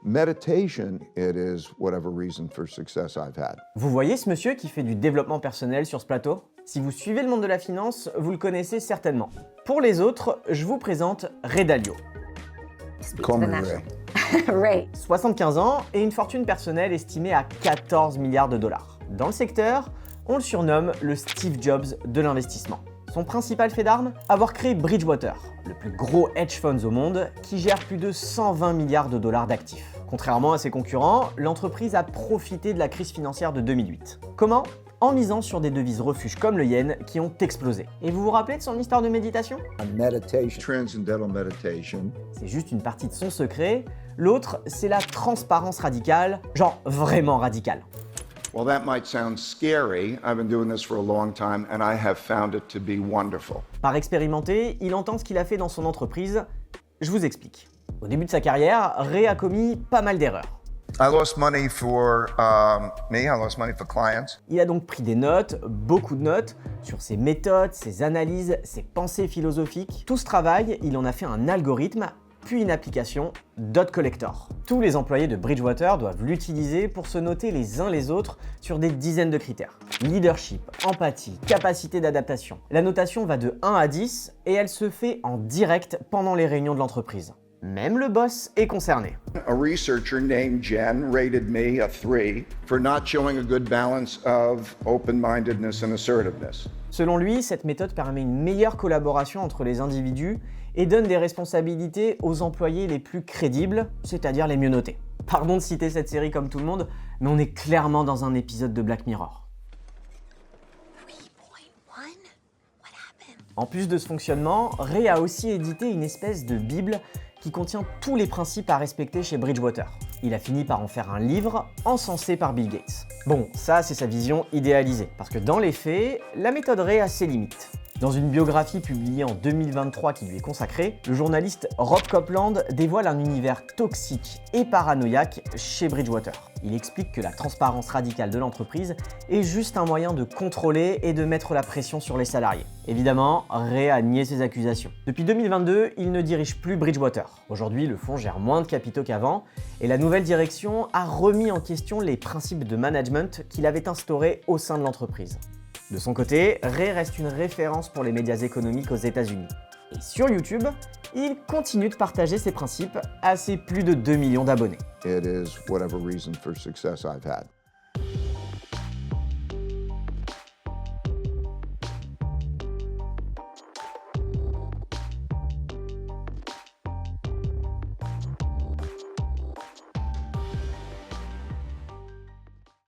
Meditation, it is whatever reason for success I've had. Vous voyez ce monsieur qui fait du développement personnel sur ce plateau? Si vous suivez le monde de la finance, vous le connaissez certainement. Pour les autres, je vous présente Ray Dalio. Call me Ray. Ray. 75 ans et une fortune personnelle estimée à 14 milliards de dollars. Dans le secteur, on le surnomme le Steve Jobs de l'investissement. Son principal fait d'armes? Avoir créé Bridgewater, le plus gros hedge funds au monde, qui gère plus de 120 milliards de dollars d'actifs. Contrairement à ses concurrents, l'entreprise a profité de la crise financière de 2008. Comment? En misant sur des devises refuges comme le yen qui ont explosé. Et vous vous rappelez de son histoire de méditation? Meditation. Transcendental meditation. C'est juste une partie de son secret. L'autre, c'est la transparence radicale, genre vraiment radicale. Well, that might sound scary. I've been doing this for a long time and I have found it to be wonderful. Par expérimenté, il entend ce qu'il a fait dans son entreprise. Je vous explique. Au début de sa carrière, Ray a commis pas mal d'erreurs. I lost money for me, I lost money for clients. Il a donc pris des notes, beaucoup de notes, sur ses méthodes, ses analyses, ses pensées philosophiques. Tout ce travail, il en a fait un algorithme, puis une application, Dot Collector. Tous les employés de Bridgewater doivent l'utiliser pour se noter les uns les autres sur des dizaines de critères. Leadership, empathie, capacité d'adaptation. La notation va de 1 à 10 et elle se fait en direct pendant les réunions de l'entreprise. Même le boss est concerné. A researcher named Jen rated me a 3 for not showing a good balance of open-mindedness and assertiveness. Selon lui, cette méthode permet une meilleure collaboration entre les individus et donne des responsabilités aux employés les plus crédibles, c'est-à-dire les mieux notés. Pardon de citer cette série comme tout le monde, mais on est clairement dans un épisode de Black Mirror. 3.1? What happened? En plus de ce fonctionnement, Ray a aussi édité une espèce de bible qui contient tous les principes à respecter chez Bridgewater. Il a fini par en faire un livre encensé par Bill Gates. Bon, ça c'est sa vision idéalisée, parce que dans les faits, la méthode Ray a ses limites. Dans une biographie publiée en 2023 qui lui est consacrée, le journaliste Rob Copeland dévoile un univers toxique et paranoïaque chez Bridgewater. Il explique que la transparence radicale de l'entreprise est juste un moyen de contrôler et de mettre la pression sur les salariés. Évidemment, Ray a nié ces accusations. Depuis 2022, il ne dirige plus Bridgewater. Aujourd'hui, le fonds gère moins de capitaux qu'avant et la nouvelle direction a remis en question les principes de management qu'il avait instaurés au sein de l'entreprise. De son côté, Ray reste une référence pour les médias économiques aux États-Unis. Et sur YouTube, il continue de partager ses principes à ses plus de 2 millions d'abonnés. It is whatever reason for success I've had.